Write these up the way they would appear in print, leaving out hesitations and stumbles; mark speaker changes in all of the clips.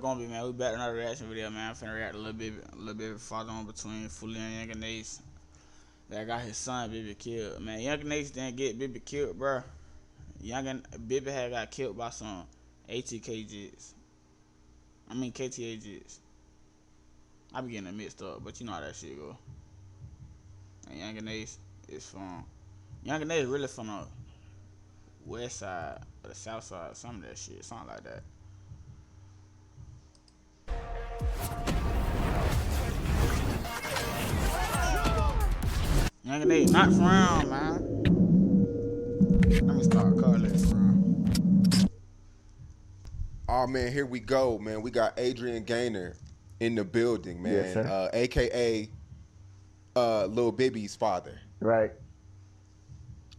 Speaker 1: gonna be, man? We back to another reaction video, man. I'm finna react a little bit farther on between Fully and Young Ace. That got his son Bibby killed, man. Young Ace didn't get Bibby killed, bro. Bibby had got killed by some ATK jits. I mean KTA jits. I be getting it mixed up, but you know how that shit go. And Young Ace is from Young Ace really from the west side or the south side, some of that shit, something like that. Young Ace not from, man. Let me start calling it from.
Speaker 2: Oh man, here we go, man. We got Adrian Gaynor in the building, man.
Speaker 3: Yes, sir.
Speaker 2: AKA Lil Bibby's father.
Speaker 3: Right.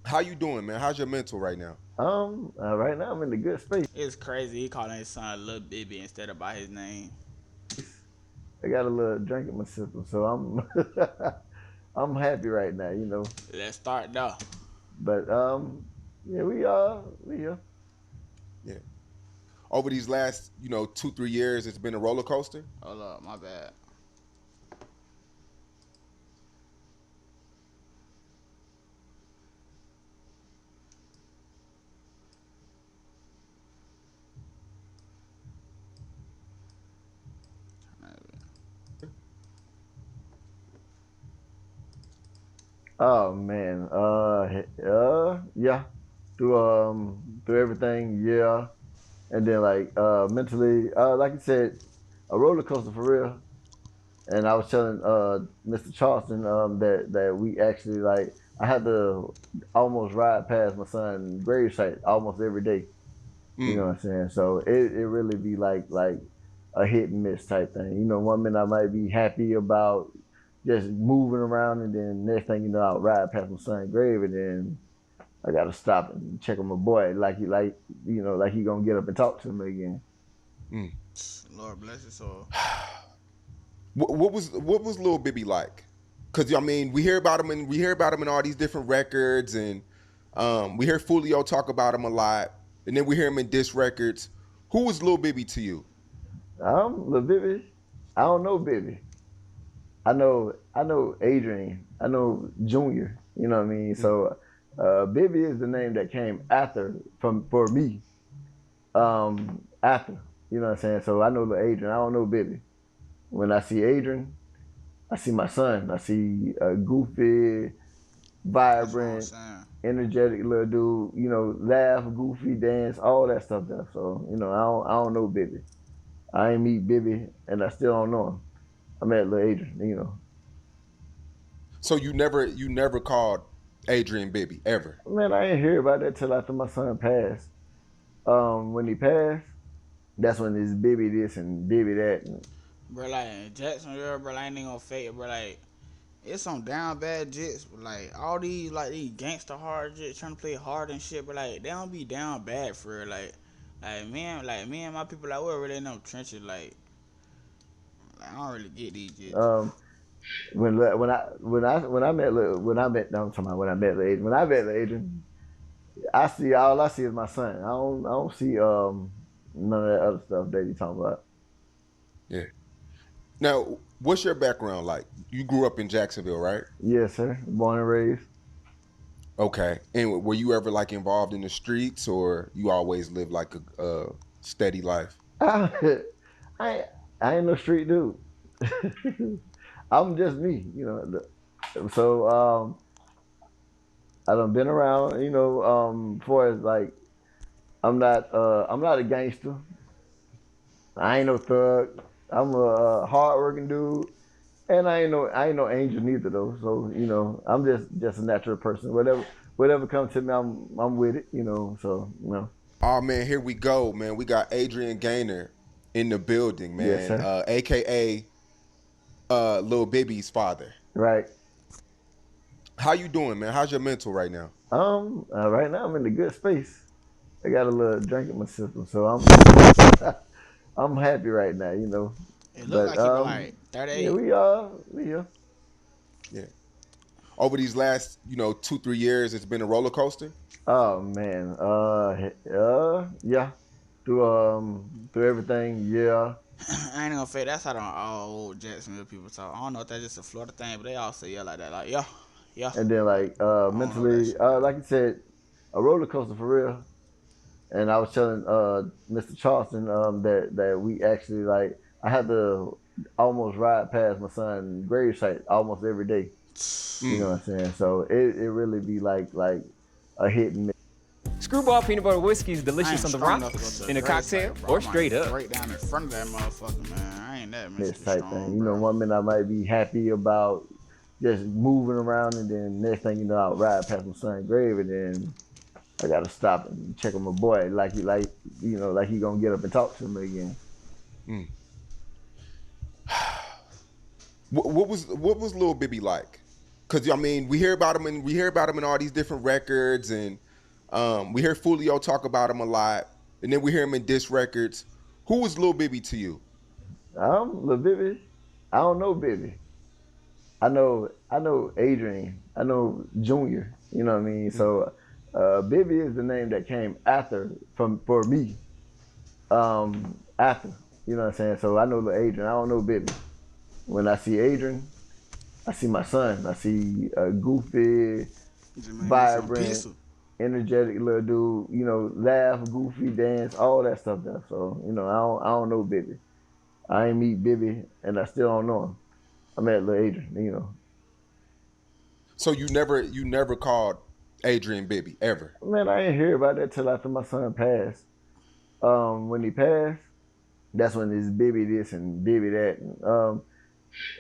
Speaker 2: How you doing, man? How's your mental right now?
Speaker 3: Right now I'm in a good space.
Speaker 1: It's crazy. He calling his son Lil Bibby instead of by his name.
Speaker 3: I got a little drink in my system, so I'm I'm happy right now, you know.
Speaker 1: Let's start though.
Speaker 3: But yeah, we here.
Speaker 2: Yeah. Over these last, 2-3 years, it's been a roller coaster.
Speaker 1: Hold up, my bad.
Speaker 3: Oh man, yeah, through everything, yeah, and then like mentally, like you said, a roller coaster for real. And I was telling Mr. Charleston that we actually like I had to almost ride past my son's gravesite almost every day. You know what I'm saying? So it really be like a hit and miss type thing. You know, one minute I might be happy about just moving around, and then next thing you know, I'll ride past my son's grave, and then I gotta stop and check on my boy, like he gonna get up and talk to me again.
Speaker 1: Lord bless his soul.
Speaker 2: What was Lil Bibby like? Cause I mean, we hear about him in all these different records, and we hear Fulio talk about him a lot, and then we hear him in diss records. Who was Lil Bibby to you?
Speaker 3: Lil Bibby, I don't know Bibby. I know Adrian. I know Junior. You know what I mean? So Bibby is the name that came for me. After. You know what I'm saying? So I know Adrian. I don't know Bibby. When I see Adrian, I see my son. I see a goofy, vibrant, energetic little dude. You know, laugh, goofy, dance, all that stuff there. So I don't know Bibby. I ain't meet Bibby, and I still don't know him. I met little Adrian, you know.
Speaker 2: So you never called Adrian Bibby ever?
Speaker 3: Man, I ain't hear about that till after my son passed. When he passed, that's when it's Bibby this and Bibby that.
Speaker 1: Bro, like in Jacksonville, bro, I ain't even gonna fake it, bro. Like it's some down bad jits, like all these gangster hard jits trying to play hard and shit, but like they don't be down bad for real. Like me and my people, like we're really in them trenches, like I don't really get these jits.
Speaker 3: When I met Adrian, I see is my son. I don't see none of that other stuff that you talking about.
Speaker 2: Yeah. Now, what's your background like? You grew up in Jacksonville, right?
Speaker 3: Yes, sir. Born and raised.
Speaker 2: Okay. And were you ever like involved in the streets, or you always lived like a steady life?
Speaker 3: I ain't no street dude. I'm just me, you know. So I done been around, you know, for as like I'm not a gangster. I ain't no thug. I'm a hardworking dude, and I ain't no angel neither though. So I'm just a natural person. Whatever comes to me, I'm with it, you know. So
Speaker 2: Oh man, here we go, man. We got Adrian Gaynor in the building, man.
Speaker 3: Yes, sir.
Speaker 2: AKA Lil Bibby's father.
Speaker 3: Right.
Speaker 2: How you doing, man? How's your mental right now?
Speaker 3: Right now I'm in a good space. I got a little drink in my system, so I'm happy right now, you know.
Speaker 1: It look like he been like 38.
Speaker 3: Yeah, we are.
Speaker 2: Yeah. Over these last, 2-3 years, it's been a roller coaster.
Speaker 3: Oh man, yeah. Through everything, yeah,
Speaker 1: I ain't gonna fake. That's how the all old Jacksonville people talk. I don't know if that's just a Florida thing, but they all say yeah like that. Like yeah, yeah.
Speaker 3: And then
Speaker 1: Like
Speaker 3: like
Speaker 1: I don't know that
Speaker 3: mentally,
Speaker 1: shit like that.
Speaker 3: like you said, a roller coaster for real. And I was telling Mr. Charleston that we actually like I had to almost ride past my son's grave site almost every day. You know
Speaker 2: Mm.
Speaker 3: what I'm saying? So it really be like a hit and miss.
Speaker 4: Screwball peanut butter whiskey is
Speaker 1: I
Speaker 4: delicious
Speaker 1: ain't
Speaker 4: on the
Speaker 1: strong enough to go
Speaker 4: rocks,
Speaker 1: to a
Speaker 4: in a
Speaker 1: grave
Speaker 4: cocktail,
Speaker 1: site, bro.
Speaker 4: or
Speaker 1: I
Speaker 4: straight
Speaker 1: might
Speaker 4: up.
Speaker 1: break down in front of that motherfucker, man. I ain't that mentally
Speaker 3: Type thing.
Speaker 1: strong,
Speaker 3: You know,
Speaker 1: bro.
Speaker 3: one minute I might be happy about just moving around, and then next thing you know, I'll ride past my son's grave, and then I gotta stop and check on my boy, like he gonna get up and talk to me again.
Speaker 2: Mm. What was Lil Bibby like? Because I mean, we hear about him in all these different records, and we hear Fulio talk about him a lot, and then we hear him in diss records. Who was Lil Bibby to you?
Speaker 3: Lil Bibby, I don't know Bibby. I know Adrian. I know Junior. You know what I mean?
Speaker 2: Mm.
Speaker 3: So Bibby is the name that came after from for me. After. You know what I'm saying? So I know the Adrian. I don't know Bibby. When I see Adrian, I see my son. I see a goofy,
Speaker 1: Just make me some
Speaker 3: vibrant,
Speaker 1: pizza.
Speaker 3: energetic little dude. You know, laugh, goofy, dance, all that stuff there. So I don't know Bibby. I ain't meet Bibby, and I still don't know him. I met little Adrian. You know,
Speaker 2: So you never called Adrian Bibby ever.
Speaker 3: man, I ain't hear about that till after my son passed. When he passed, that's when it's Bibby this and Bibby that.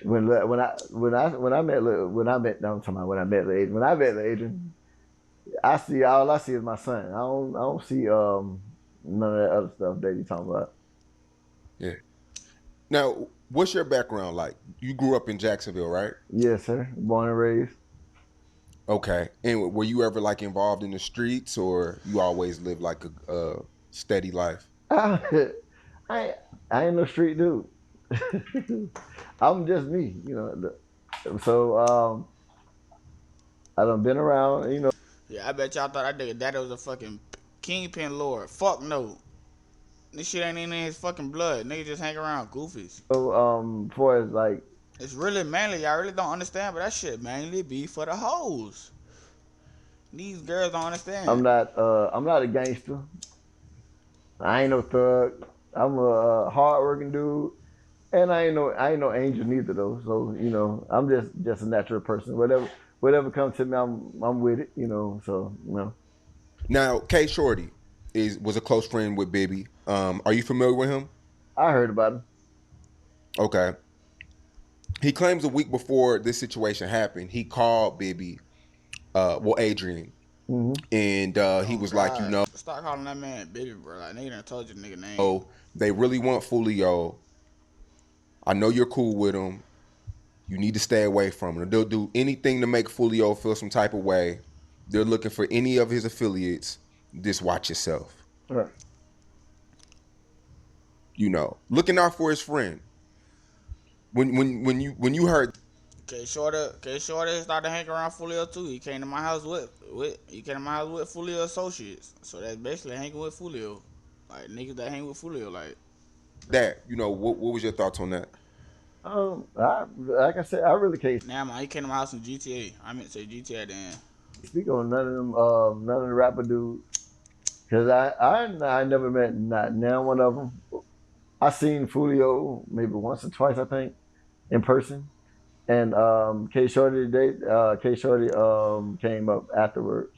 Speaker 3: When I met no, I'm talking about when I met the Adrian. When I met the Adrian, all I see is my son. I don't see none of that other stuff that you talking about.
Speaker 2: Yeah. Now, what's your background like? You grew up in Jacksonville, right?
Speaker 3: Yes, sir. Born and raised.
Speaker 2: Okay. And were you ever like involved in the streets, or you always lived like a steady life?
Speaker 3: I, I I ain't no street dude. I'm just me, you know. So I done been around, you know.
Speaker 1: Yeah, I bet y'all thought that nigga daddy was a fucking kingpin lord. Fuck no. This shit ain't even in his fucking blood. Nigga just hang around goofies.
Speaker 3: For as like
Speaker 1: It's really mainly, y'all really don't understand, but that shit mainly be for the hoes. These girls don't understand.
Speaker 3: I'm not a gangster. I ain't no thug. I'm a hardworking dude, and I ain't no angel neither though. So I'm just a natural person. Whatever comes to me, I'm with it. So.
Speaker 2: Now, K Shorty was a close friend with Bibby. Are you familiar with him?
Speaker 3: I heard about him.
Speaker 2: Okay. He claims a week before this situation happened, he called Bibby, Adrian,
Speaker 3: Hmm.
Speaker 2: and he
Speaker 1: Oh
Speaker 2: was like,
Speaker 1: God. Stop calling that man Bibby, bro. Like nigga done told you the nigga name.
Speaker 2: they really want Fulio. I know you're cool with him. You need to stay away from him. They'll do anything to make Fulio feel some type of way. They're looking for any of his affiliates. Just watch yourself.
Speaker 3: Right.
Speaker 2: Looking out for his friend. When you heard,
Speaker 1: K Shorty started hanging around Fulio too. He came to my house with Fulio associates. So that's basically hanging with Fulio. Like niggas that hang with Fulio, like
Speaker 2: that, what was your thoughts on that?
Speaker 3: Like I said, I really can't
Speaker 1: nah man, he came to my house in GTA. I meant to say GTA then.
Speaker 3: speak on none of them, none of the rapper dudes, because I never met not now one of them. I seen Fulio maybe once or twice, I think, in person, and K Shorty came up afterwards.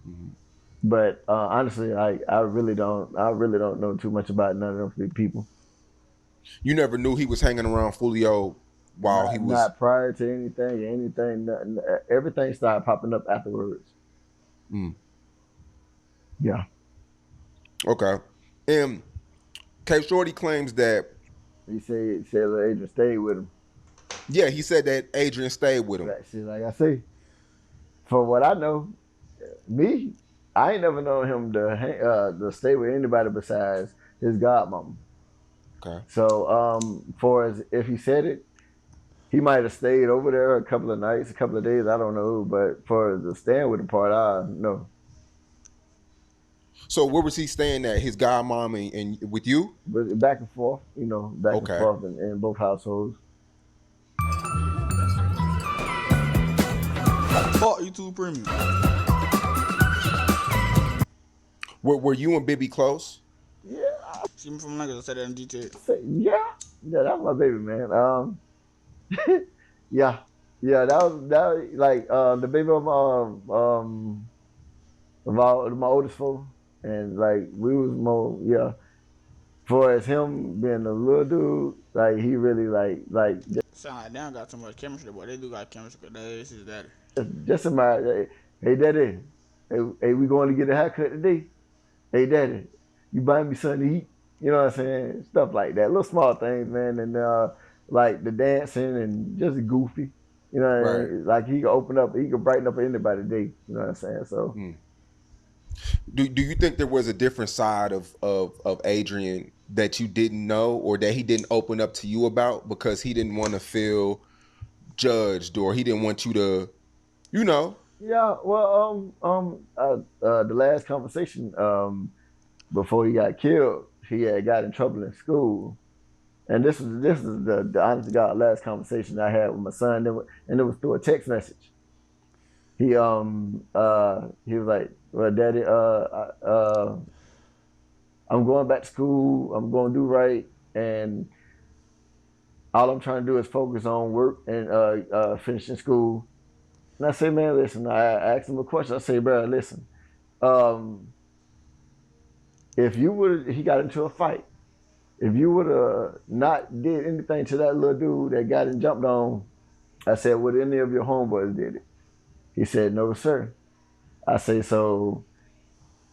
Speaker 2: Mhm.
Speaker 3: But honestly, I really don't know too much about none of them people.
Speaker 2: You never knew he was hanging around Fulio while he was.
Speaker 3: Not prior to anything, nothing. Everything started popping up afterwards.
Speaker 2: Mm,
Speaker 3: Yeah.
Speaker 2: okay. And K Shorty claims that,
Speaker 3: He said the agent stayed with him.
Speaker 2: yeah, he said that Adrian stayed with him.
Speaker 3: That shit, like I say, for what I know, me, I ain't never known him to stay with anybody besides his godmama.
Speaker 2: Okay.
Speaker 3: So, for as if he said it, he might have stayed over there a couple of nights, a couple of days. I don't know, but for the staying with the part, I know.
Speaker 2: So where was he staying at? His godmom and with you?
Speaker 3: But back and forth, back and
Speaker 2: Okay.
Speaker 3: forth in both households.
Speaker 1: Fuck YouTube Premium.
Speaker 2: Were you and Bibby close?
Speaker 3: Yeah,
Speaker 1: See me from niggas. I said that in detail.
Speaker 3: yeah, that's my baby, man. Yeah, that was like the baby of my oldest four, and like we was more For as him being a little dude, like he really like
Speaker 1: Sound like they don't got too much chemistry, but they do got chemistry. This is that.
Speaker 3: just a matter. Hey, daddy, hey, we going to get a haircut today? Hey, daddy, you buying me something to eat? You know what I'm saying? Stuff like that, little small things, man, and like the dancing and just goofy. You know what I mean? Like he can brighten up anybody's day. You know what I'm saying? So.
Speaker 2: Do you think there was a different side of Adrian that you didn't know or that he didn't open up to you about because he didn't want to feel judged or he didn't want you to,
Speaker 3: Yeah, well, the last conversation, before he got killed, he had got in trouble in school, and this is the honest to God last conversation I had with my son, and it was through a text message. He was like, "Well, Daddy, I'm going back to school. I'm going to do right, and all I'm trying to do is focus on work and finishing school." And I say, "Man, listen." I asked him a question. I say, "Bro, listen. If you he got into a fight. If you would have not did anything to that little dude that got and jumped on," I said, "would any of your homeboys did it?" He said, "No, sir." I say, "So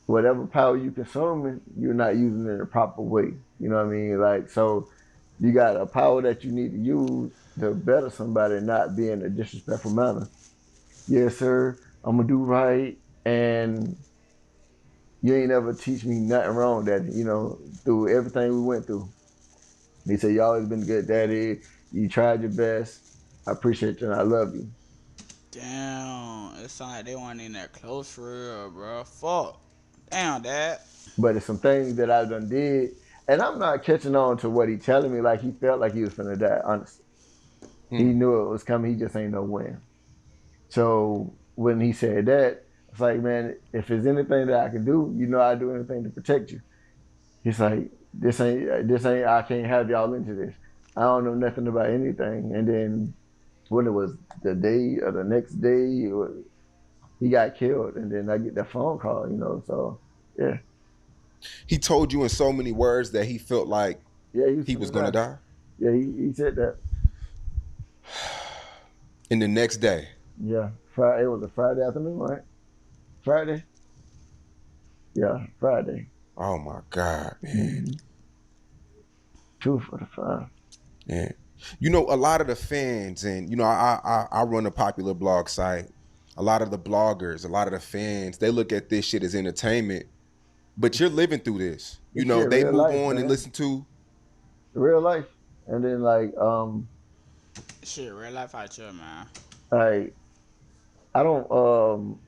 Speaker 3: whatever power you consuming, you're not using it in a proper way." You know what I mean? Like, so you got a power that you need to use to better somebody, not be in a disrespectful manner. "Yes, sir. I'm gonna do right, and you ain't ever teach me nothing wrong, Daddy. Through everything we went through." He said, "You always been good, Daddy. You tried your best. I appreciate you and I love you."
Speaker 1: Damn, it sound like they weren't in that close for real, bro. Fuck. Damn, Dad.
Speaker 3: But it's some things that I done did, and I'm not catching on to what he telling me. Like he felt like he was finna die. Honestly, he knew it was coming. He just ain't know when. So when he said that, it's like, man, if there's anything that I can do, I'd do anything to protect you. He's like, this ain't. I can't have y'all into this. I don't know nothing about anything. And then when it was the day or the next day, he got killed, and then I get that phone call. So yeah.
Speaker 2: He told you in so many words that he felt like he was going to die.
Speaker 3: Yeah, he said that.
Speaker 2: And the next day.
Speaker 3: Yeah, Friday. It was a Friday afternoon, right? Friday. Yeah, Friday.
Speaker 2: Oh my God, man.
Speaker 3: 2:45.
Speaker 2: Yeah. A lot of the fans, and I run a popular blog site. A lot of the bloggers, a lot of the fans, they look at this shit as entertainment. But you're living through this. They move
Speaker 3: life,
Speaker 2: on
Speaker 3: man.
Speaker 2: and listen to
Speaker 3: Real life. And then
Speaker 1: Shit, real life out here, man.
Speaker 3: I don't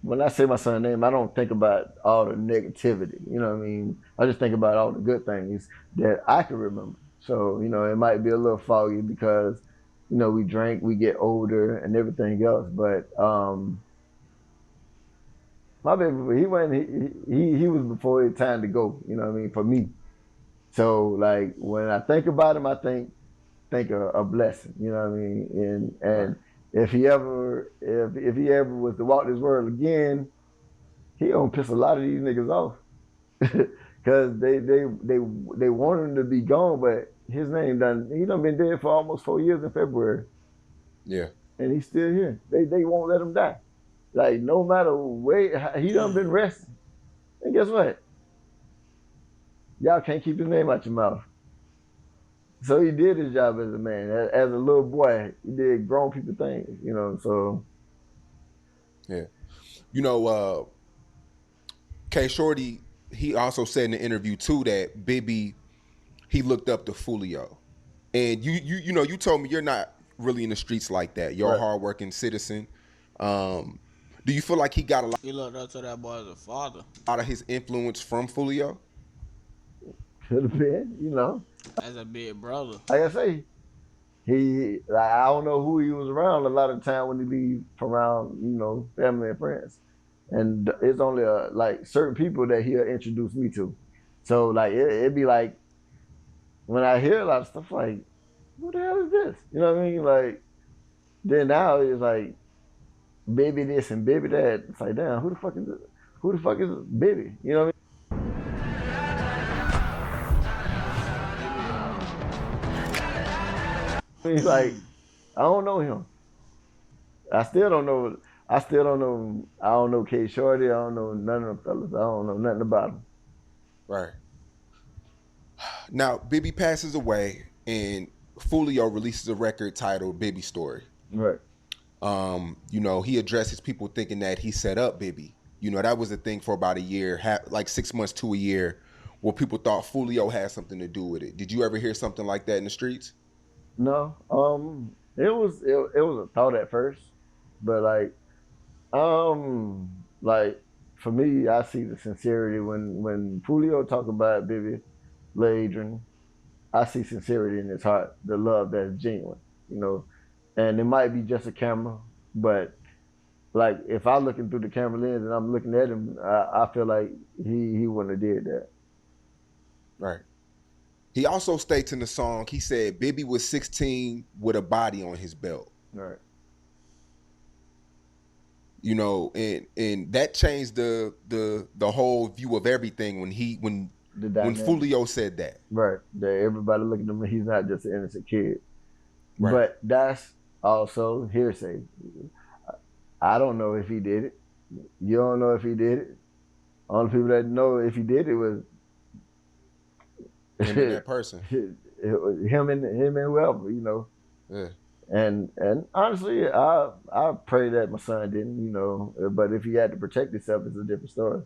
Speaker 3: when I say my son's name, I don't think about all the negativity. You know what I mean? I just think about all the good things that I can remember. So, it might be a little foggy because, we drink, we get older and everything else. But my baby, he was before his time to go, you know what I mean, for me. So like when I think about him, I think a blessing, you know what I mean? And if he ever was to walk this world again, he gonna piss a lot of these niggas off. Cause they want him to be gone, but his name done been dead for almost 4 years in February.
Speaker 2: Yeah.
Speaker 3: And he's still here. They won't let him die. Like no matter where he done been resting. And guess what? Y'all can't keep his name out your mouth. So he did his job as a man. As a little boy, he did grown people things, so.
Speaker 2: Yeah. K Shorty, he also said in the interview too that Bibby, he looked up to Fulio. And you told me you're not really in the streets like that. You're a hardworking citizen. Do you feel like he got a
Speaker 1: He looked up to that boy as a father.
Speaker 2: lot of his influence from Fulio?
Speaker 3: Could have been, you know.
Speaker 1: As a big brother.
Speaker 3: Like I say, he like I don't know who he was around a lot of the time when he leave around, you know, family and friends. And it's only like certain people that he'll introduce me to. So like it'd be like when I hear a lot of stuff like, who the hell is this? You know what I mean? Like then now it's like Bibby this and Bibby that. It's like damn, who the fuck is Bibby? You know what I mean? He's like, I don't know him. I still don't know. I don't know K Shorty. I don't know none of them fellas. I don't know nothing about them.
Speaker 2: Right. Now, Bibby passes away, and Fulio releases a record titled Bibby Story.
Speaker 3: Right.
Speaker 2: You know, he addresses people thinking that he set up Bibby. You know, that was a thing for about a year, like 6 months to a year, where people thought Fulio had something to do with it. Did you ever hear something like that in the streets?
Speaker 3: No. It was a thought at first, but like for me, I see the sincerity when Fulio talk about Bibby, Adrian. I see sincerity in his heart, the love that's genuine, you know. And it might be just a camera, but like if I'm looking through the camera lens and I'm looking at him, I feel like he wouldn't have did that.
Speaker 2: Right. He also states in the song, he said Bibby was 16 with a body on his belt.
Speaker 3: Right.
Speaker 2: You know, and that changed the whole view of everything when Fulio said that.
Speaker 3: Right. That everybody look at him, he's not just an innocent kid.
Speaker 2: Right.
Speaker 3: But that's also hearsay. I don't know if he did it. You don't know if he did it. Only people that know if he did it was
Speaker 2: him and that person.
Speaker 3: It was him and whoever, you know.
Speaker 2: Yeah.
Speaker 3: And honestly, I pray that my son didn't, you know. But if he had to protect himself, it's a different story.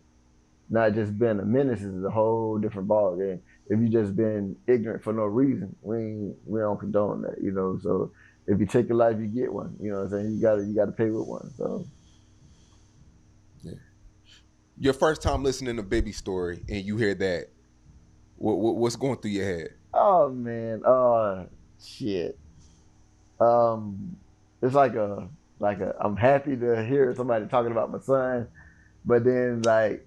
Speaker 3: Not just being a menace is a whole different ball game. If you just been ignorant for no reason, we don't condone that, you know. So if you take a life, you get one. You know what I'm saying? You gotta pay with one. So
Speaker 2: yeah. Your first time listening to Bibby Story and you hear that, what's going through your head?
Speaker 3: Oh man, shit. It's like a I'm happy to hear somebody talking about my son, but then like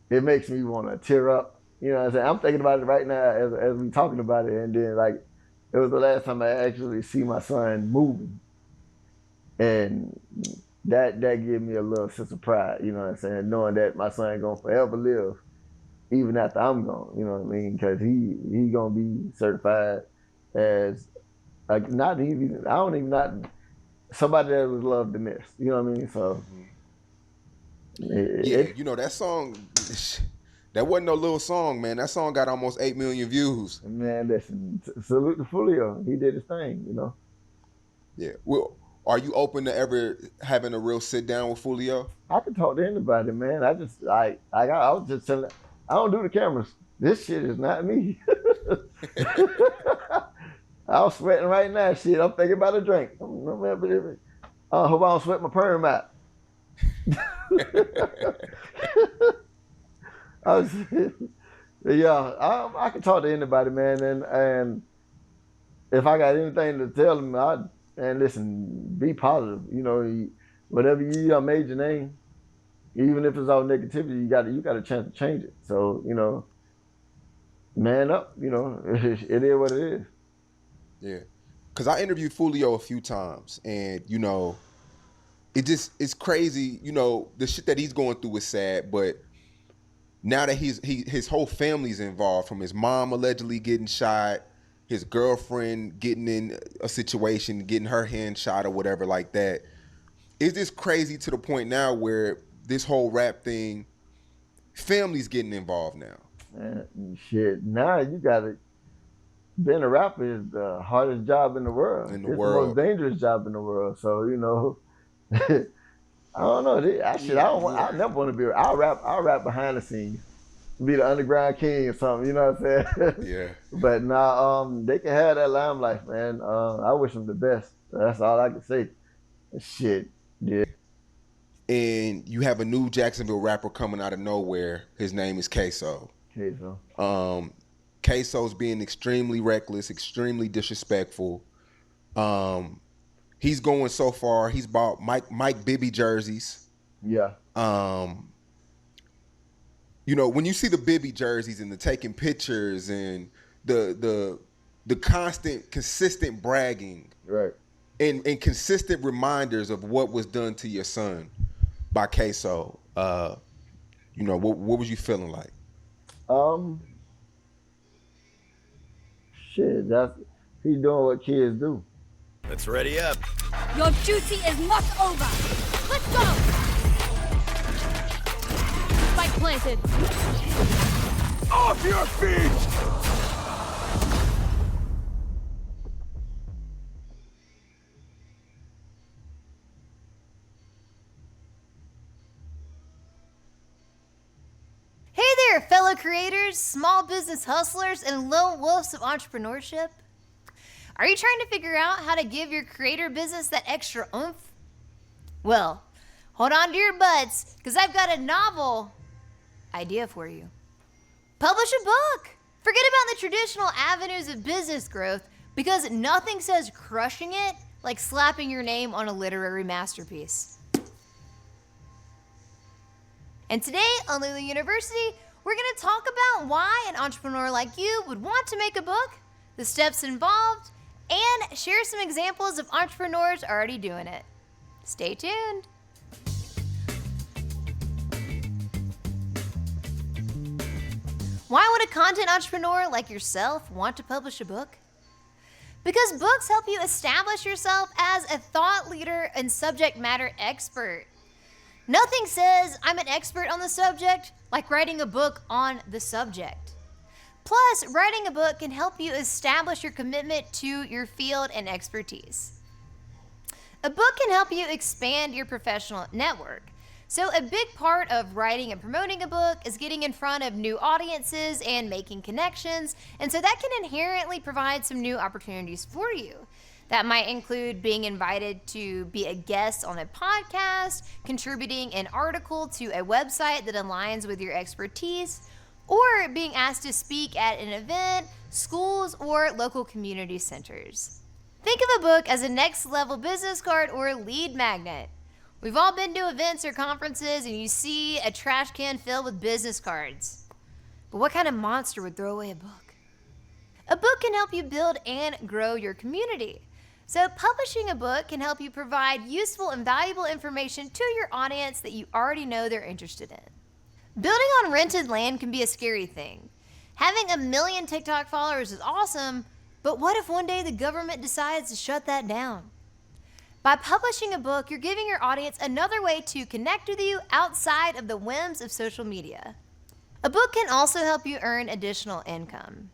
Speaker 3: it makes me want to tear up. You know what I'm saying? I'm thinking about it right now as we talking about it, and then like it was the last time I actually see my son moving, and that gave me a little sense of pride. You know what I'm saying? Knowing that my son gonna forever live, even after I'm gone. You know what I mean? Because he gonna be certified as like somebody that was loved and missed. You know what I mean? So
Speaker 2: you know that song. That wasn't no little song, man. That song got almost 8 million views.
Speaker 3: Man, listen, salute to Fulio. He did his thing, you know.
Speaker 2: Yeah. Well, are you open to ever having a real sit down with Fulio?
Speaker 3: I can talk to anybody, man. I was just telling, I don't do the cameras. This shit is not me. I'm sweating right now. Shit, I'm thinking about a drink. I hope I don't sweat my perm out. I can talk to anybody, man, and if I got anything to tell them, listen, be positive. You know, whatever you made your name, even if it's all negativity, you got a chance to change it. So you know, man up. You know, it is what it is.
Speaker 2: Yeah, because I interviewed Fulio a few times, and you know, it's crazy. You know, the shit that he's going through is sad, but now that his whole family's involved, from his mom allegedly getting shot, his girlfriend getting in a situation, getting her hand shot or whatever like that. It's just crazy to the point now where this whole rap thing, family's getting involved now.
Speaker 3: Man, shit, now you got it. Being a rapper is the hardest job in the world. It's the most dangerous job in the world. So, you know, I don't know. I never want to be. I'll rap behind the scenes, be the underground king or something. You know what I'm saying?
Speaker 2: Yeah.
Speaker 3: But now, they can have that limelight, man. I wish them the best. That's all I can say. Shit, yeah.
Speaker 2: and you have a new Jacksonville rapper coming out of nowhere. His name is Queso. Queso's being extremely reckless, extremely disrespectful. He's going so far. He's bought Mike Bibby jerseys.
Speaker 3: Yeah.
Speaker 2: You know, when you see the Bibby jerseys and the taking pictures and the constant, consistent bragging,
Speaker 3: Right.
Speaker 2: and consistent reminders of what was done to your son by Queso, you know, what was you feeling like?
Speaker 3: Shit, he's doing what kids do.
Speaker 5: Let's ready up.
Speaker 6: Your duty is not over. Let's go. Spike planted.
Speaker 5: Off your feet!
Speaker 7: Hey there, fellow creators, small business hustlers, and lone wolves of entrepreneurship. Are you trying to figure out how to give your creator business that extra oomph? Well, hold on to your butts, because I've got a novel idea for you. Publish a book. Forget about the traditional avenues of business growth, because nothing says crushing it like slapping your name on a literary masterpiece. And today on Lulu University, we're going to talk about why an entrepreneur like you would want to make a book, the steps involved, and share some examples of entrepreneurs already doing it. Stay tuned. Why would a content entrepreneur like yourself want to publish a book? Because books help you establish yourself as a thought leader and subject matter expert. Nothing says I'm an expert on the subject like writing a book on the subject. Plus, writing a book can help you establish your commitment to your field and expertise. A book can help you expand your professional network. So a big part of writing and promoting a book is getting in front of new audiences and making connections. And so that can inherently provide some new opportunities for you. That might include being invited to be a guest on a podcast, contributing an article to a website that aligns with your expertise, or being asked to speak at an event, schools, or local community centers. Think of a book as a next level business card or lead magnet. We've all been to events or conferences and you see a trash can filled with business cards. But what kind of monster would throw away a book? A book can help you build and grow your community. So publishing a book can help you provide useful and valuable information to your audience that you already know they're interested in. Building on rented land can be a scary thing. Having 1 million TikTok followers is awesome, but what if one day the government decides to shut that down? By publishing a book, you're giving your audience another way to connect with you outside of the whims of social media. A book can also help you earn additional income.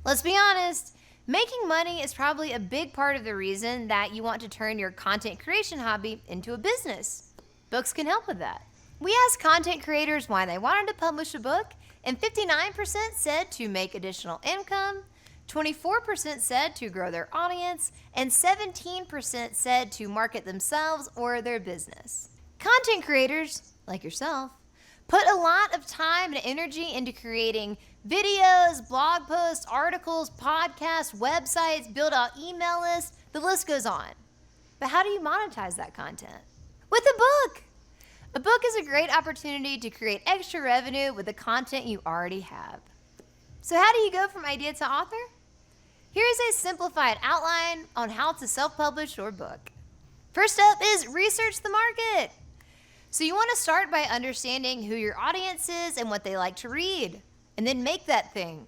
Speaker 7: Let's be honest, making money is probably a big part of the reason that you want to turn your content creation hobby into a business. Books can help with that. We asked content creators why they wanted to publish a book, and 59% said to make additional income, 24% said to grow their audience, and 17% said to market themselves or their business. Content creators, like yourself, put a lot of time and energy into creating videos, blog posts, articles, podcasts, websites, build out email lists, the list goes on. But how do you monetize that content? With a book! A book is a great opportunity to create extra revenue with the content you already have. So how do you go from idea to author? Here's a simplified outline on how to self-publish your book. First up is research the market. So you want to start by understanding who your audience is and what they like to read, and then make that thing.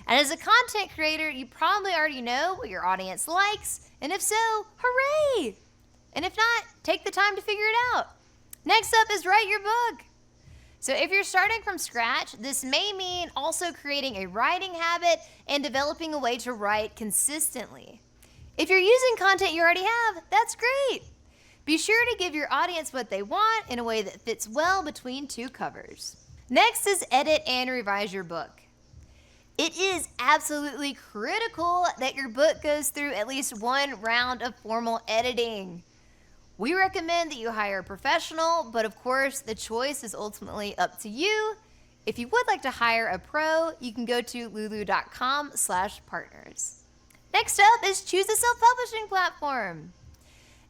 Speaker 7: And as a content creator, you probably already know what your audience likes, and if so, hooray! And if not, take the time to figure it out. Next up is write your book. So if you're starting from scratch, this may mean also creating a writing habit and developing a way to write consistently. If you're using content you already have, that's great. Be sure to give your audience what they want in a way that fits well between two covers. Next is edit and revise your book. It is absolutely critical that your book goes through at least one round of formal editing. We recommend that you hire a professional, but of course, the choice is ultimately up to you. If you would like to hire a pro, you can go to lulu.com/partners. Next up is choose a self-publishing platform.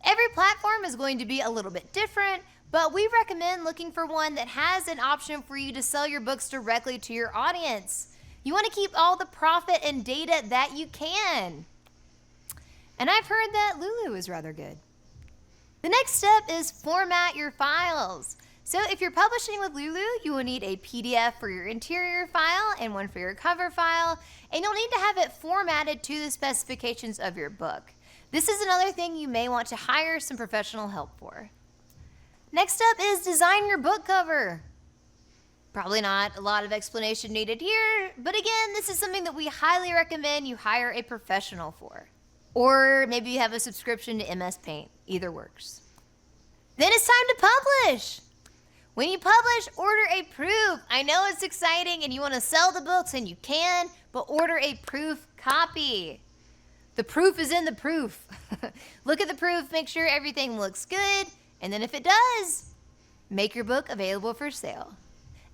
Speaker 7: Every platform is going to be a little bit different, but we recommend looking for one that has an option for you to sell your books directly to your audience. You want to keep all the profit and data that you can. And I've heard that Lulu is rather good. The next step is format your files. So if you're publishing with Lulu, you will need a PDF for your interior file and one for your cover file, and you'll need to have it formatted to the specifications of your book. This is another thing you may want to hire some professional help for. Next up is design your book cover. Probably not a lot of explanation needed here, but again, this is something that we highly recommend you hire a professional for. Or maybe you have a subscription to MS Paint. Either works. Then it's time to publish. When you publish, order a proof. I know it's exciting and you want to sell the books, and you can, but order a proof copy. The proof is in the proof. Look at the proof, make sure everything looks good, and then if it does, make your book available for sale.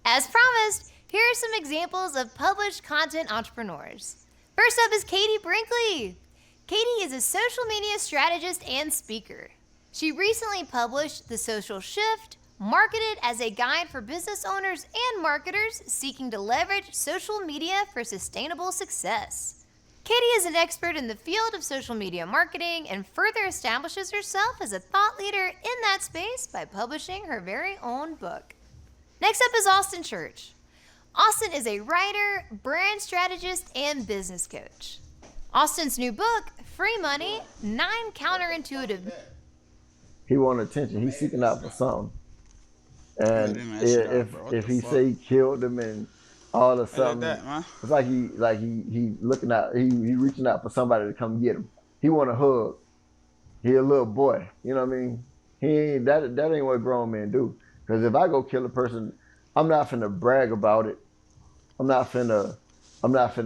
Speaker 7: As promised, here are some examples of published content entrepreneurs. First up is Katie Brinkley. Katie is a social media strategist and speaker. She recently published The Social Shift, marketed as a guide for business owners and marketers seeking to leverage social media for sustainable success. Katie is an expert in the field of social media marketing and further establishes herself as a thought leader in that space by publishing her very own book. Next up is Austin Church. Austin is a writer, brand strategist, and business coach. Austin's new book, Free Money, 9 Counterintuitive.
Speaker 3: He want attention. He's seeking out for something. And if he say he killed him and all of a sudden, it's like he looking out, he reaching out for somebody to come get him. He want a hug. He a little boy. You know what I mean? He ain't that ain't what grown men do. Because if I go kill a person, I'm not finna brag about it. I'm not finna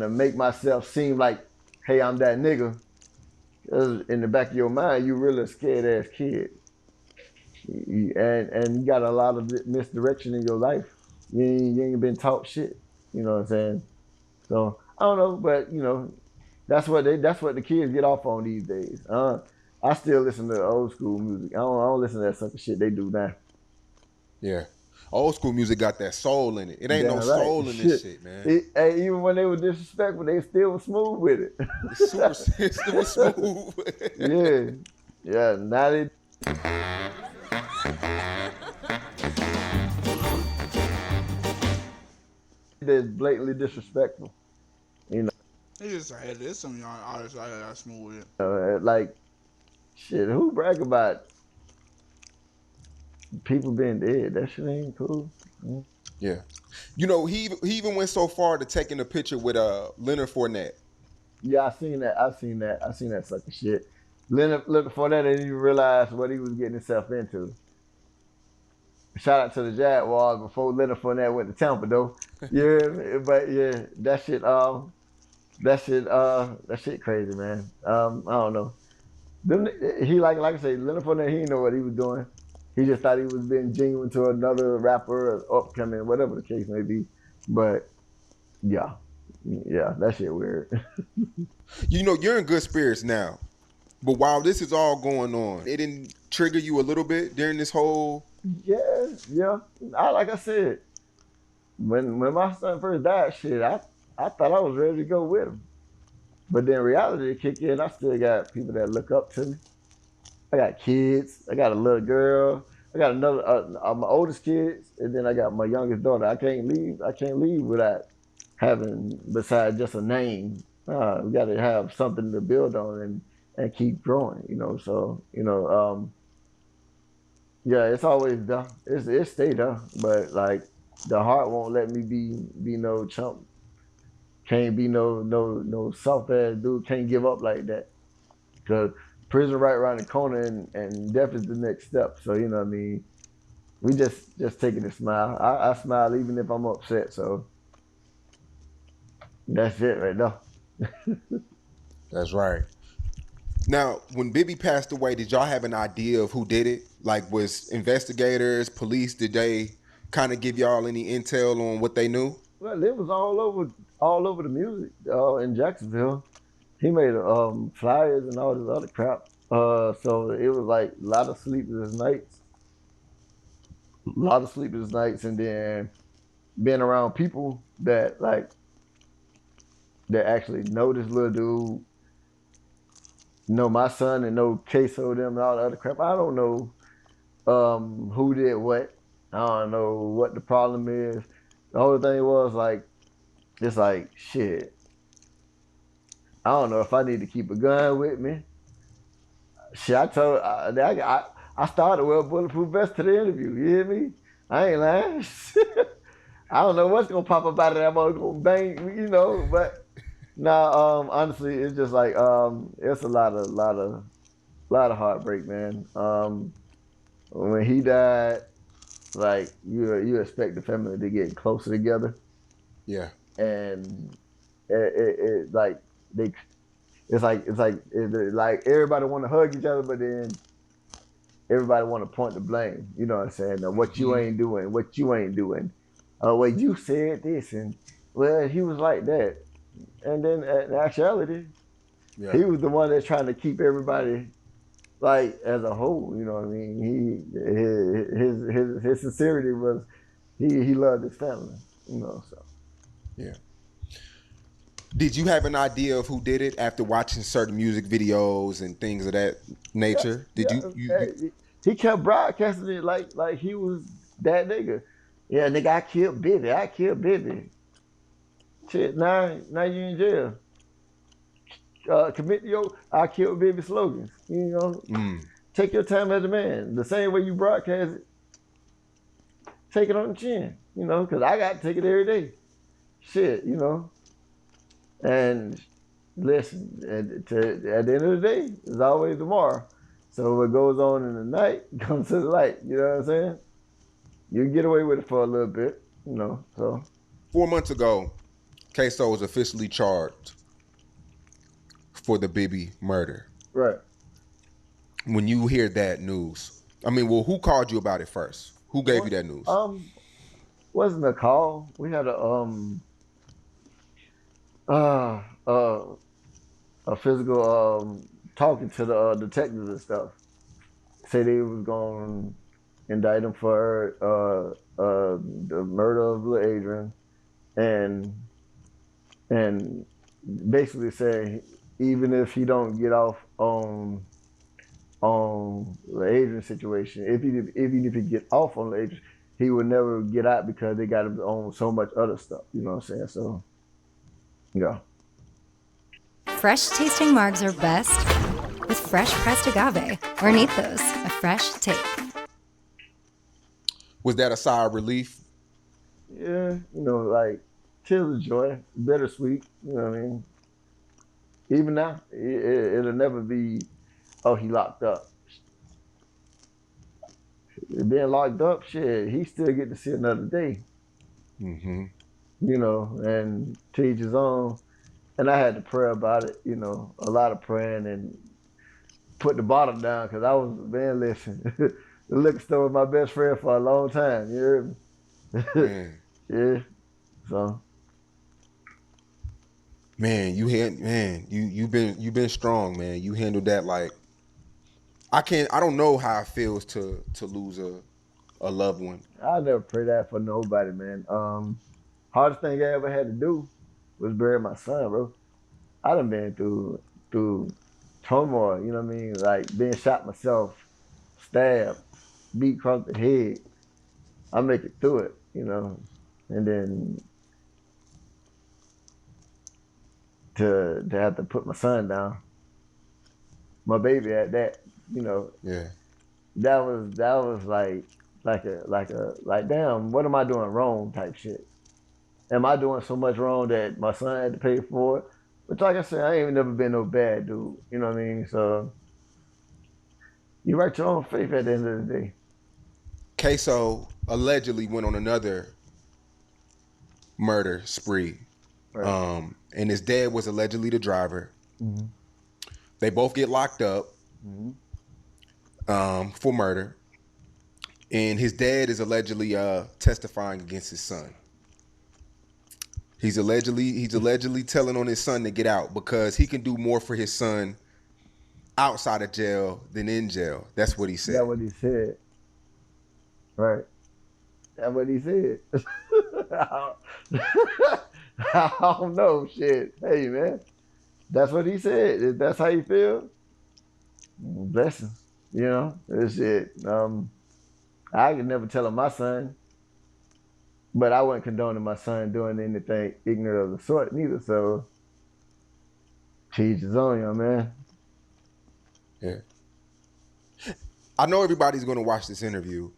Speaker 3: make myself seem like, hey, I'm that nigga. 'Cause in the back of your mind, you really a scared ass kid. And you got a lot of misdirection in your life. You ain't been taught shit. You know what I'm saying? So I don't know, but you know, that's what the kids get off on these days. I still listen to old school music. I don't listen to that sucker shit they do now.
Speaker 2: Yeah. Old school music got that soul in it. It ain't no soul in this shit, man.
Speaker 3: Even when they were disrespectful, they still was smooth with it.
Speaker 2: It still was smooth.
Speaker 3: Yeah. Now they. They're blatantly disrespectful. You know.
Speaker 1: They just had this. Some young artists out here that smooth with it.
Speaker 3: Like, shit. Who brag about people being dead? That shit ain't cool.
Speaker 2: Yeah. You know, he even went so far to taking a picture with Leonard Fournette.
Speaker 3: Yeah, I seen that sucker shit. Leonard Fournette didn't even realize what he was getting himself into. Shout out to the Jaguars before Leonard Fournette went to Tampa though. Yeah, but yeah, that shit crazy, man. I don't know. He like I say, Leonard Fournette, he didn't know what he was doing. He just thought he was being genuine to another rapper or upcoming, whatever the case may be. But yeah, that shit weird.
Speaker 2: You know, you're in good spirits now. But while this is all going on, it didn't trigger you a little bit during this whole... Yeah. Like I said, when my son first died, shit, I thought I was ready to go with him. But then reality kicked in. I still got people that look up to me. I got kids. I got a little girl. I got another, my oldest kids, and then I got my youngest daughter. I can't leave without having, besides just a name. We got to have something to build on and keep growing, you know. So, you know, yeah, it's always there. It stay there, but like the heart won't let me be no chump. Can't be no soft ass dude. Can't give up like that. Cause prison right around the corner and death is the next step. So you know what I mean. We just take it and smile. I smile even if I'm upset. So that's it right now. That's right. Now, when Bibby passed away, did y'all have an idea of who did it? Like, was investigators, police, did they kind of give y'all any intel on what they knew?
Speaker 3: Well, it was all over the music in Jacksonville. He made flyers and all this other crap. So it was like a lot of sleepless nights, and then being around people that actually know this little dude, know my son, and know Queso them and all the other crap. I don't know who did what. I don't know what the problem is. The whole thing was it's like shit. I don't know if I need to keep a gun with me. Shit, I started with a bulletproof vest to the interview. You hear me? I ain't lying. I don't know what's gonna pop up out of that. I'm gonna bang, But no, honestly, it's just like it's a lot of heartbreak, man. When he died, like you expect the family to get closer together.
Speaker 2: Yeah.
Speaker 3: And it's like everybody want to hug each other, but then everybody want to point the blame. You know what I'm saying? Now, what you ain't doing, well, you said this, and well, he was like that, and then in actuality, he was the one that's trying to keep everybody like as a whole. You know what I mean? His sincerity was he loved his family. So
Speaker 2: yeah. Did you have an idea of who did it after watching certain music videos and things of that nature?
Speaker 3: He kept broadcasting it like he was that nigga. Yeah, nigga, I killed Bibby. Shit, now you in jail. Commit your I killed Bibby slogans. Take your time as a man. The same way you broadcast it, take it on the chin. Because I got to take it every day. Shit, And listen, at the end of the day, there's always tomorrow. So what goes on in the night comes to the light. You know what I'm saying? You can get away with it for a little bit, so.
Speaker 2: 4 months ago, Queso was officially charged for the Bibby murder.
Speaker 3: Right.
Speaker 2: When you hear that news, who called you about it first? Who gave you that news?
Speaker 3: Wasn't a call. We had a physical talking to the detectives and stuff. Say they was going to indict him for the murder of little Adrian, and basically say even if he don't get off on the Adrian situation, even if he get off on the Adrian, he would never get out because they got him on so much other stuff. You know what I'm saying? So, yeah.
Speaker 8: Fresh tasting margs are best with fresh pressed agave or Nithos, a fresh take.
Speaker 2: Was that a sigh of relief?
Speaker 3: Yeah, tears of joy, bittersweet. You know what I mean? Even now, it'll never be, oh, he locked up. Being locked up, shit, he still get to see another day.
Speaker 2: Mm-hmm.
Speaker 3: And to each his own. And I had to pray about it, a lot of praying and put the bottle down because I was, man, listen, the liquor store was my best friend for a long time. You heard me? Yeah. So.
Speaker 2: Man, you've been strong, man. You handled that like I don't know how it feels to lose a loved one.
Speaker 3: I never pray that for nobody, man. Hardest thing I ever had to do was bury my son, bro. I done been through turmoil, you know what I mean? Like being shot myself, stabbed, beat across the head. I make it through it, and then to have to put my son down, my baby at that,
Speaker 2: Yeah.
Speaker 3: That was like damn, what am I doing wrong type shit? Am I doing so much wrong that my son had to pay for it? But like I said, I ain't never been no bad dude. You know what I mean? So you write your own faith at the end of the day.
Speaker 2: Queso allegedly went on another murder spree.
Speaker 3: Right.
Speaker 2: And his dad was allegedly the driver.
Speaker 3: Mm-hmm.
Speaker 2: They both get locked up for murder. And his dad is allegedly testifying against his son. He's allegedly telling on his son to get out because he can do more for his son outside of jail than in jail. That's what he said.
Speaker 3: That's what he said. Right. That's what he said. I don't know, shit. Hey, man. That's what he said. If that's how you feel, bless him. You know, it's it. I could never tell him my son, but I wasn't condoning my son doing anything ignorant of the sort neither. So, to each his own, young man.
Speaker 2: Yeah. I know everybody's going to watch this interview.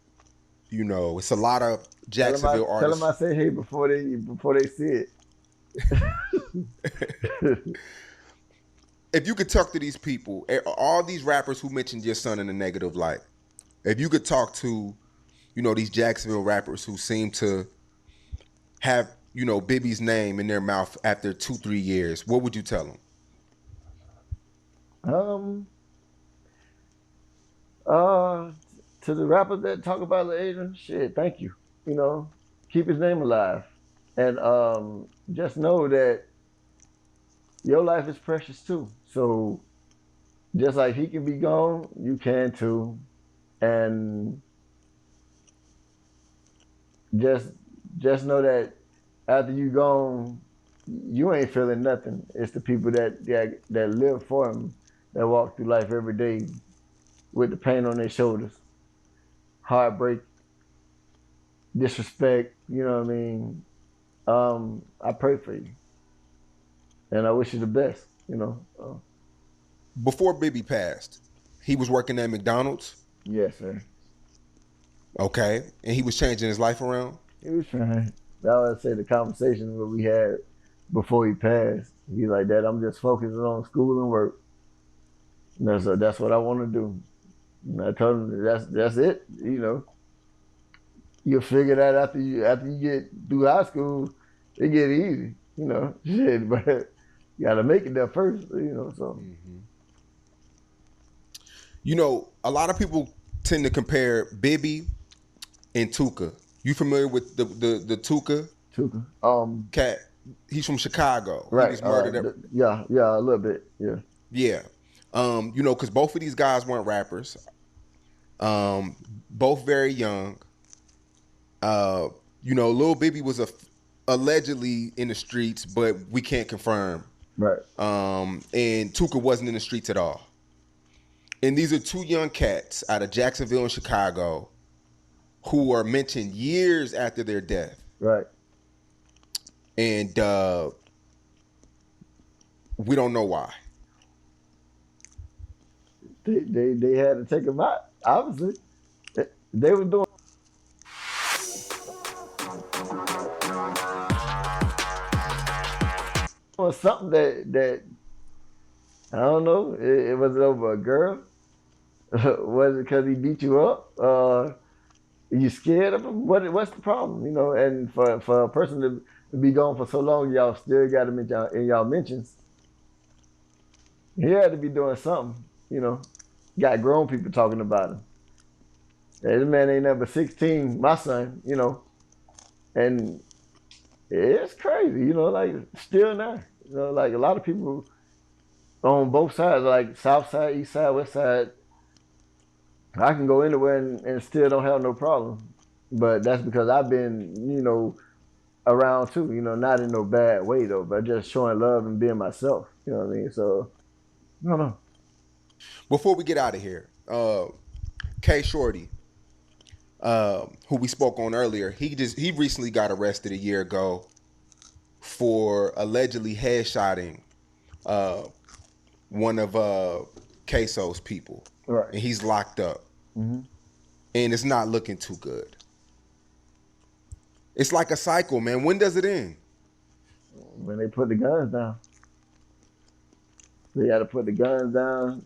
Speaker 2: You know, it's a lot of Jacksonville artists.
Speaker 3: Tell them I say hey before they see it.
Speaker 2: If you could talk to these people, all these rappers who mentioned your son in a negative light, if you could talk to, you know, these Jacksonville rappers who seem to have, you know, Bibby's name in their mouth after 2-3 years, what would you tell them?
Speaker 3: To the rappers that talk about Adrian, shit, thank you. You know, keep his name alive. And just know that your life is precious too. So just like he can be gone, you can too. And just know that after you gone, you ain't feeling nothing. It's the people that live for him, that walk through life every day with the pain on their shoulders, heartbreak, disrespect, you know what I mean? I pray for you. And I wish you the best, you know.
Speaker 2: Before Bibby passed, he was working at McDonald's?
Speaker 3: Yes, sir.
Speaker 2: Okay. And he was changing his life around?
Speaker 3: He was trying. That was, I say, the conversation that we had before he passed. He's like, Dad, I'm just focusing on school and work. And that's what I want to do. And I told him that's it, you know. You'll figure that after you get through high school, it get easy, you know. Shit, but you gotta make it there first, you know. So,
Speaker 2: you know, a lot of people tend to compare Bibby and Tuka. You familiar with the Tuka?
Speaker 3: Tuka.
Speaker 2: Cat. He's from Chicago.
Speaker 3: Right.
Speaker 2: He was murdered.
Speaker 3: Yeah, a little bit. Yeah.
Speaker 2: Yeah. You know, because both of these guys weren't rappers. Both very young. You know, Lil Bibby was allegedly in the streets, but we can't confirm.
Speaker 3: Right.
Speaker 2: And Tuka wasn't in the streets at all. And these are two young cats out of Jacksonville and Chicago who are mentioned years after their death.
Speaker 3: Right.
Speaker 2: And we don't know why.
Speaker 3: They had to take him out. Obviously, they were doing something that I don't know. It was over a girl. Was it because he beat you up? You scared of him? What's the problem? You know, and for a person to be gone for so long, y'all still got him in y'all mentions. He had to be doing something, you know. Got grown people talking about him. Hey, this man ain't never 16, my son, you know. And it's crazy, you know, like still now. You know, like a lot of people on both sides, like south side, east side, west side, I can go anywhere and still don't have no problem. But that's because I've been, you know, around too, you know, not in no bad way though, but just showing love and being myself, you know what I mean? So, I don't know.
Speaker 2: Before we get out of here, K Shorty, who we spoke on earlier, he recently got arrested a year ago for allegedly headshotting one of Queso's people.
Speaker 3: Right.
Speaker 2: And he's locked up. Mm-hmm. And it's not looking too good. It's like a cycle, man. When does it end?
Speaker 3: When they put the guns down. They got to put the guns down,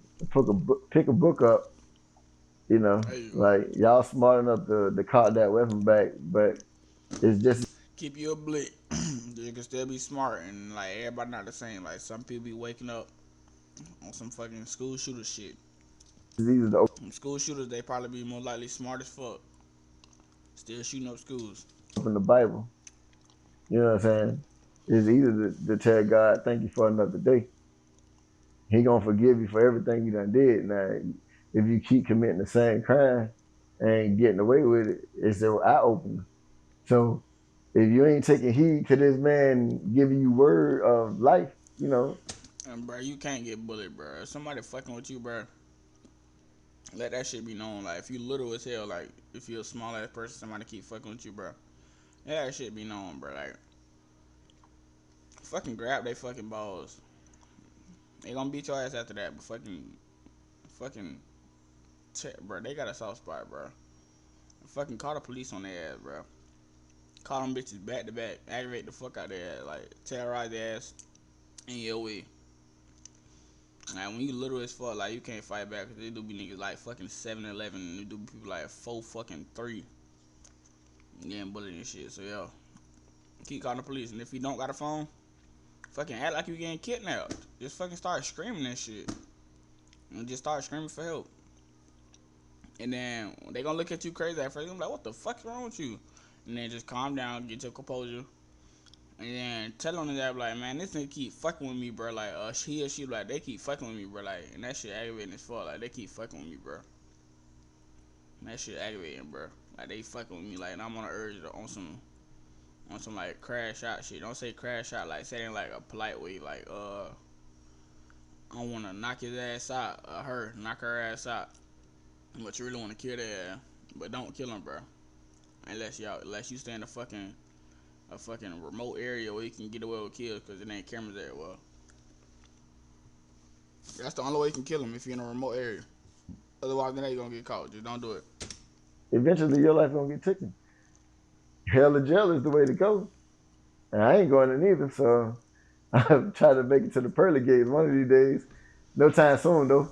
Speaker 3: pick a book up. You know, like y'all smart enough to caught that weapon back, but it's just
Speaker 1: keep your blick. You can still be smart, and like everybody not the same. Like some people be waking up on some fucking school shooter shit.
Speaker 3: Diseases to
Speaker 1: School shooters, they probably be more likely smart as fuck. Still shooting up schools.
Speaker 3: open the Bible. You know what I'm saying? It's either to tell God, thank you for another day. He gonna forgive you for everything you done did. Now, if you keep committing the same crime and getting away with it, it's an eye opener. So if you ain't taking heed to this man giving you word of life, you know.
Speaker 1: And bro, you can't get bullied, bro. If somebody fucking with you, bro, let that shit be known. Like if you little as hell, like if you're a small ass person, somebody keep fucking with you, bro. Let that shit be known, bro. Like fucking grab they fucking balls. They gonna beat your ass after that, but fucking, bro. They got a soft spot, bro. Fucking call the police on their ass, bro. Call them bitches back to back, aggravate the fuck out their ass, like terrorize their ass in your way. Like when you little as fuck, like you can't fight back, cause they do be niggas like fucking 7'11", and they do be people like 4'3", getting bullied and shit. So yo, keep calling the police, and if you don't got a phone, fucking act like you getting kidnapped. Just fucking start screaming and shit. And just start screaming for help. And then they gonna look at you crazy at first. They gonna be like, what the fuck is wrong with you? And then just calm down, get your composure. And then tell them that, like, man, this nigga keep fucking with me, bro. Like, he or she, like, they keep fucking with me, bro. Like, and that shit aggravating as fuck. Like, they keep fucking with me, bro. And that shit aggravating, bro. Like, they fucking with me. Like, and I'm on the urge on some like crash out shit. Don't say crash out, like say it in like a polite way, like I wanna knock his ass out, knock her ass out. But you really wanna kill their ass. But don't kill him, bro. Unless you stay in a fucking remote area where you can get away with kills, cause it ain't cameras there. Well, that's the only way you can kill him, if you're in a remote area. Otherwise, then you gonna get caught. Just don't do it.
Speaker 3: Eventually, your life gonna get taken. Hell or jail is the way to go. And I ain't going in either, so I'm trying to make it to the pearly gates one of these days. No time soon, though.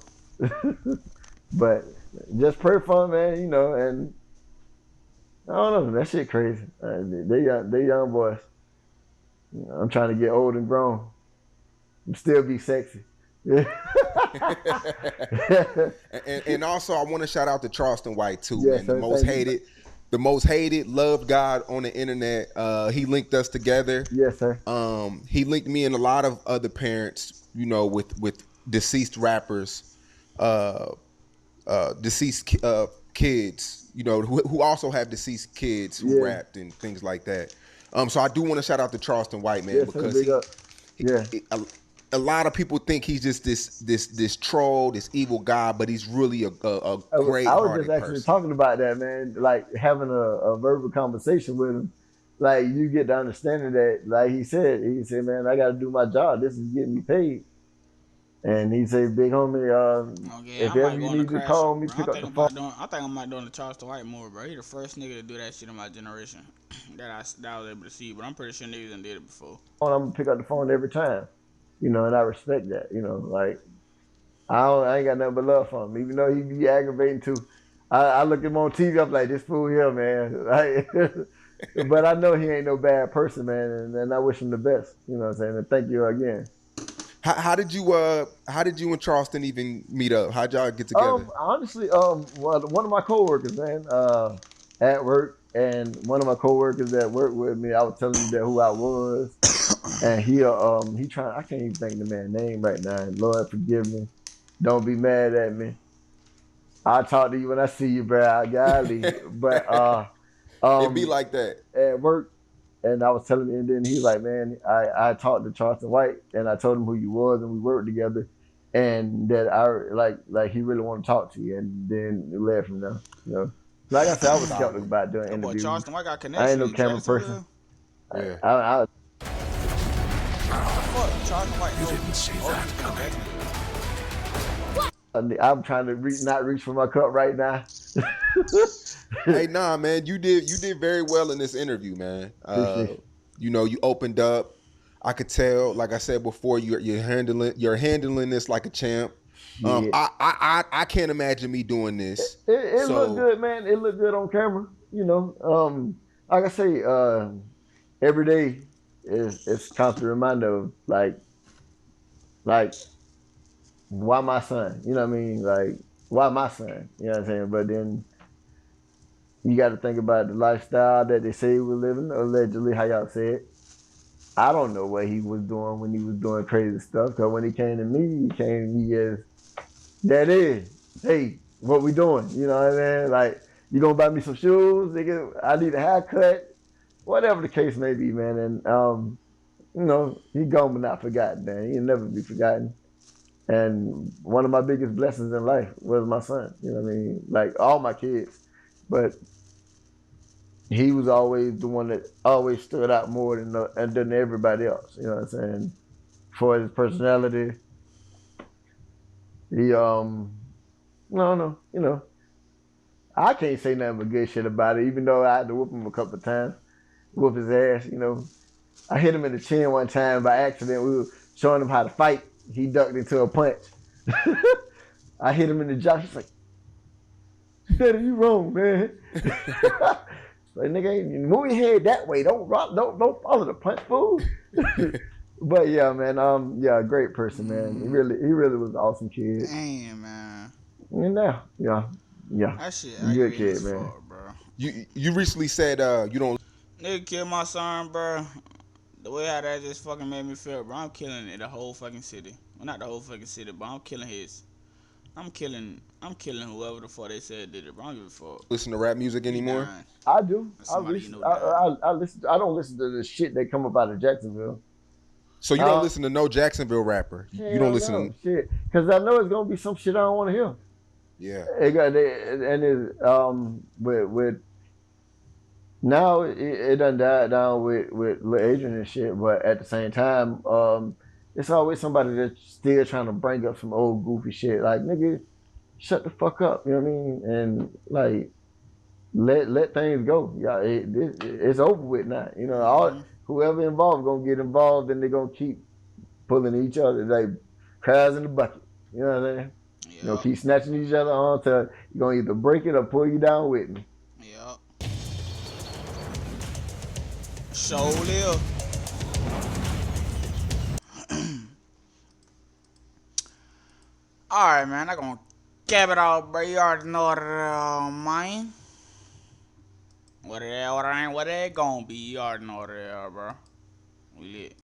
Speaker 3: But just pray for them, man, you know, and I don't know, that shit crazy. They young boys. You know, I'm trying to get old and grown and still be sexy.
Speaker 2: and also, I want to shout out to Charleston White, too,
Speaker 3: yes,
Speaker 2: man.
Speaker 3: sir,
Speaker 2: The most hated, loved God on the internet. He linked us together.
Speaker 3: Yes, sir.
Speaker 2: He linked me and a lot of other parents, you know, with deceased rappers, deceased kids, you know, who also have deceased kids who rapped and things like that. So I do want to shout out to Charleston White, man, because a lot of people think he's just this troll, this evil guy, but he's really a great.
Speaker 3: I was just actually talking about that, man. Like having a verbal conversation with him, like you get the understanding that, like he said, man, I got to do my job. This is getting me paid. And he said, big homie, if ever you need to call me, pick up the phone.
Speaker 1: I think I might doing the Charleston White more, bro. He the first nigga to do that shit in my generation that I was able to see. But I'm pretty sure niggas done did it before.
Speaker 3: I'm gonna pick up the phone every time. You know, and I respect that. You know, like I ain't got nothing but love for him, even though he be aggravating too. I look at him on TV, I'm like, this fool here, man. Like, but I know he ain't no bad person, man, and I wish him the best. You know what I'm saying? And thank you again.
Speaker 2: How did you and Charleston even meet up? How'd y'all get together?
Speaker 3: Honestly, well, one of my coworkers, man, at work, and one of my coworkers that worked with me, I was telling him that who I was. And he trying. I can't even think the man's name right now. Lord forgive me. Don't be mad at me. I'll talk to you when I see you, bro. I gotta leave. But
Speaker 2: it be like that
Speaker 3: at work. And I was telling him, and then he's like, man, I talked to Charleston White, and I told him who you was, and we worked together, and that I like he really want to talk to you, and then it led from there. You know, like I said, I was skeptical about doing interviews.
Speaker 1: Charleston White got connections.
Speaker 3: I ain't no camera person.
Speaker 2: Yeah.
Speaker 3: I
Speaker 5: You didn't see that coming.
Speaker 3: I'm trying to not reach for my cup right now.
Speaker 2: Hey, nah, man, you did very well in this interview, man. You know, you opened up. I could tell, like I said before, you're handling this like a champ.
Speaker 3: Yeah.
Speaker 2: I can't imagine me doing this.
Speaker 3: It looked good, man. It looked good on camera. You know, like I say, every day is constant reminder of like why my son? You know what I mean? Like, why my son? You know what I'm saying? But then you got to think about the lifestyle that they say he was living, allegedly, how y'all said. I don't know what he was doing when he was doing crazy stuff. Because when he came to me as, that is, hey, what we doing? You know what I mean? Like, you gonna buy me some shoes? Nigga, I need a haircut. Whatever the case may be, man. And, you know, he gone but not forgotten, man. He'll never be forgotten. And one of my biggest blessings in life was my son. You know what I mean? Like, all my kids. But he was always the one that always stood out more than everybody else. You know what I'm saying? For his personality, he no, you know, I can't say nothing but good shit about it. Even though I had to whoop him a couple of times, whoop his ass. You know, I hit him in the chin one time by accident. We were showing him how to fight. He ducked into a punch. I hit him in the jaw. He's like, "Daddy, you wrong, man." Like, nigga, move your head that way. Don't follow the punch, fool. But yeah, man, yeah, great person, man. He really was an awesome kid.
Speaker 1: Damn, man.
Speaker 3: And yeah.
Speaker 1: That shit
Speaker 3: Good
Speaker 1: aggravating
Speaker 3: kid,
Speaker 1: as
Speaker 3: man.
Speaker 1: fuck, bro.
Speaker 2: You recently said you don't.
Speaker 1: Nigga killed my son, bro. The way how that just fucking made me feel, bro. I'm killing the whole fucking city. Well, not the whole fucking city, but I'm killing his. I'm killing whoever the fuck they said did it, bro. I don't give a fuck.
Speaker 2: Listen to rap music anymore?
Speaker 3: I do.
Speaker 1: Somebody you know
Speaker 3: I listen. I don't listen to the shit that come up out of Jacksonville.
Speaker 2: So you don't listen to no Jacksonville rapper? You don't listen to
Speaker 3: shit because I know it's gonna be some shit I don't want to hear.
Speaker 2: Yeah.
Speaker 3: With now it done died down with Adrian and shit, but at the same time, it's always somebody that's still trying to bring up some old goofy shit. Like, nigga, shut the fuck up. You know what I mean? And like, let things go. Yeah, it's over with now. You know, whoever involved gonna get involved, and they're gonna keep pulling each other like crabs in the bucket. You know what I'm saying?
Speaker 1: Yep.
Speaker 3: You know, keep snatching each other on till you're gonna either break it or pull you down with me.
Speaker 1: Yep. So live. Alright, man. I'm gonna cap it out, bro. You already know what mine. What it gonna be. You already know what it is, bro. We lit.